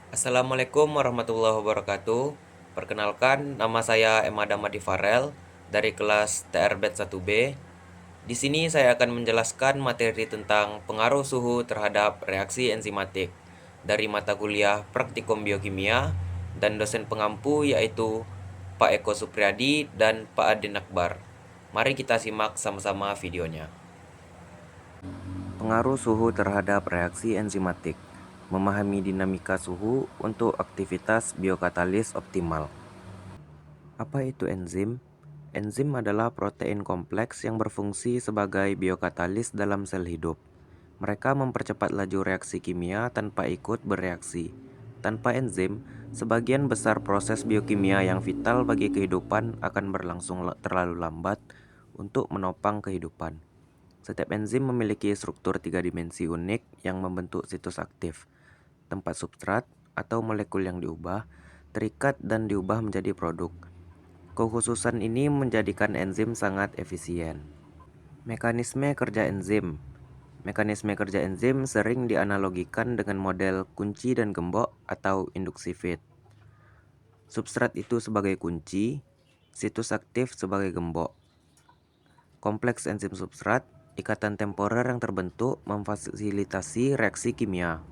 Assalamualaikum warahmatullahi wabarakatuh. Perkenalkan, nama saya Emada Madi Farel dari kelas TRBET 1B. Di sini saya akan menjelaskan materi tentang pengaruh suhu terhadap reaksi enzimatik dari mata kuliah Praktikum Biokimia dan dosen pengampu yaitu Pak Eko Supriyadi dan Pak Adin Akbar. Mari kita simak sama-sama videonya. Pengaruh suhu terhadap reaksi enzimatik. Memahami dinamika suhu untuk aktivitas biokatalis optimal. Apa itu enzim? Enzim adalah protein kompleks yang berfungsi sebagai biokatalis dalam sel hidup. Mereka mempercepat laju reaksi kimia tanpa ikut bereaksi. Tanpa enzim, sebagian besar proses biokimia yang vital bagi kehidupan akan berlangsung terlalu lambat untuk menopang kehidupan. Setiap enzim memiliki struktur tiga dimensi unik yang membentuk situs aktif, tempat substrat atau molekul yang diubah, terikat dan diubah menjadi produk. Kekhususan ini menjadikan enzim sangat efisien. Mekanisme kerja enzim. Mekanisme kerja enzim sering dianalogikan dengan model kunci dan gembok atau induksi fit. Substrat itu sebagai kunci, situs aktif sebagai gembok. Kompleks enzim substrat, ikatan temporer yang terbentuk memfasilitasi reaksi kimia.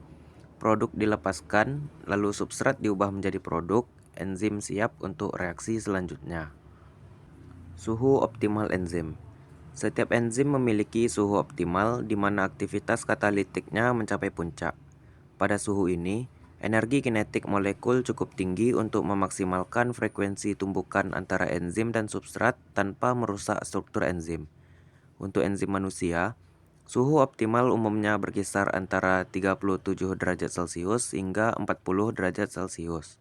Produk dilepaskan, lalu substrat diubah menjadi produk, enzim siap untuk reaksi selanjutnya. Suhu optimal enzim. Setiap enzim memiliki suhu optimal di mana aktivitas katalitiknya mencapai puncak. Pada suhu ini, energi kinetik molekul cukup tinggi untuk memaksimalkan frekuensi tumbukan antara enzim dan substrat tanpa merusak struktur enzim. Untuk enzim manusia, suhu optimal umumnya berkisar antara 37 derajat Celcius hingga 40 derajat Celcius.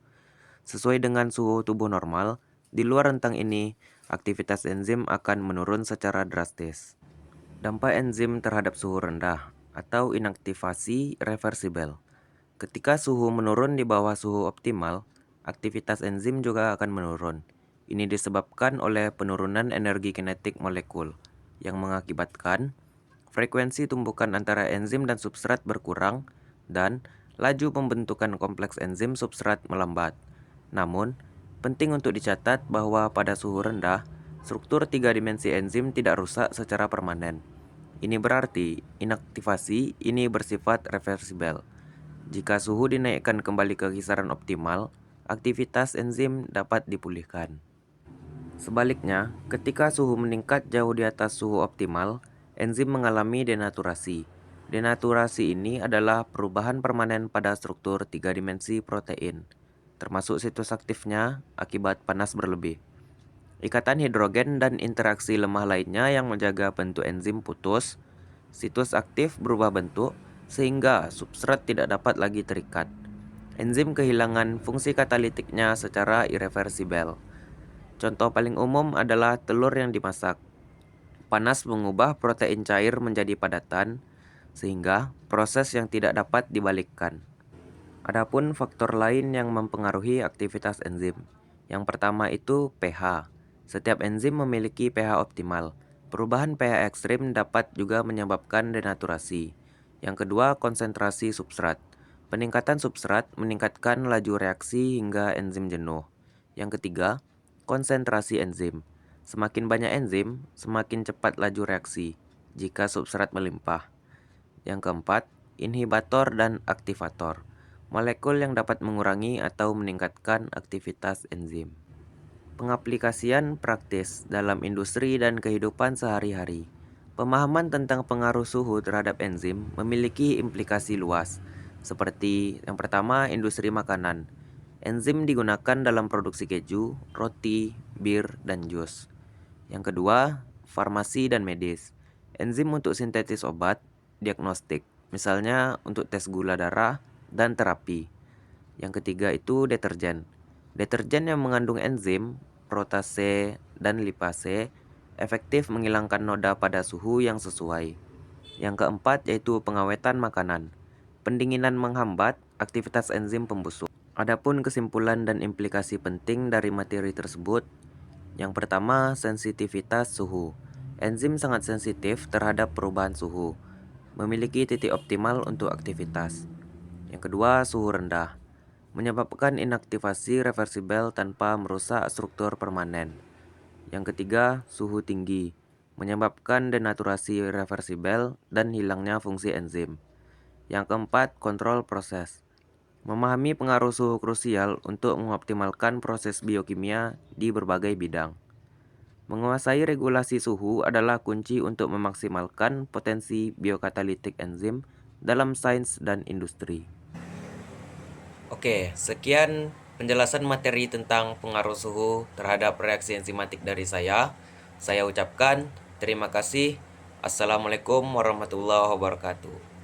Sesuai dengan suhu tubuh normal, di luar rentang ini, aktivitas enzim akan menurun secara drastis. Dampak enzim terhadap suhu rendah atau inaktivasi reversibel. Ketika suhu menurun di bawah suhu optimal, aktivitas enzim juga akan menurun. Ini disebabkan oleh penurunan energi kinetik molekul yang mengakibatkan frekuensi tumbukan antara enzim dan substrat berkurang dan laju pembentukan kompleks enzim substrat melambat. Namun, penting untuk dicatat bahwa pada suhu rendah, struktur tiga dimensi enzim tidak rusak secara permanen. Ini berarti inaktivasi ini bersifat reversibel. Jika suhu dinaikkan kembali ke kisaran optimal, aktivitas enzim dapat dipulihkan. Sebaliknya, ketika suhu meningkat jauh di atas suhu optimal, enzim mengalami denaturasi. Denaturasi ini adalah perubahan permanen pada struktur tiga dimensi protein, termasuk situs aktifnya akibat panas berlebih. Ikatan hidrogen dan interaksi lemah lainnya yang menjaga bentuk enzim putus, situs aktif berubah bentuk, sehingga substrat tidak dapat lagi terikat. Enzim kehilangan fungsi katalitiknya secara irreversibel. Contoh paling umum adalah telur yang dimasak. Panas mengubah protein cair menjadi padatan, sehingga proses yang tidak dapat dibalikkan. Adapun faktor lain yang mempengaruhi aktivitas enzim. Yang pertama itu pH. Setiap enzim memiliki pH optimal. Perubahan pH ekstrim dapat juga menyebabkan denaturasi. Yang kedua, konsentrasi substrat. Peningkatan substrat meningkatkan laju reaksi hingga enzim jenuh. Yang ketiga, konsentrasi enzim. Semakin banyak enzim, semakin cepat laju reaksi jika substrat melimpah. Yang keempat, inhibitor dan aktivator. Molekul yang dapat mengurangi atau meningkatkan aktivitas enzim. Pengaplikasian praktis dalam industri dan kehidupan sehari-hari. Pemahaman tentang pengaruh suhu terhadap enzim memiliki implikasi luas, seperti yang pertama, industri makanan. Enzim digunakan dalam produksi keju, roti, bir, dan jus. Yang kedua, farmasi dan medis. Enzim untuk sintetis obat, diagnostik, misalnya untuk tes gula darah dan terapi. Yang ketiga itu deterjen. Deterjen yang mengandung enzim, protase dan lipase, efektif menghilangkan noda pada suhu yang sesuai. Yang keempat yaitu pengawetan makanan. Pendinginan menghambat aktivitas enzim pembusuk. Adapun kesimpulan dan implikasi penting dari materi tersebut, yang pertama, sensitivitas suhu. Enzim sangat sensitif terhadap perubahan suhu, memiliki titik optimal untuk aktivitas. Yang kedua, suhu rendah. menyebabkan inaktivasi reversibel tanpa merusak struktur permanen. Yang ketiga, suhu tinggi, menyebabkan denaturasi reversibel dan hilangnya fungsi enzim. Yang keempat, kontrol proses. Memahami pengaruh suhu krusial untuk mengoptimalkan proses biokimia di berbagai bidang. Menguasai regulasi suhu adalah kunci untuk memaksimalkan potensi biokatalitik enzim dalam sains dan industri. Oke, sekian penjelasan materi tentang pengaruh suhu terhadap reaksi enzimatik dari saya. Saya ucapkan terima kasih. Assalamualaikum warahmatullahi wabarakatuh.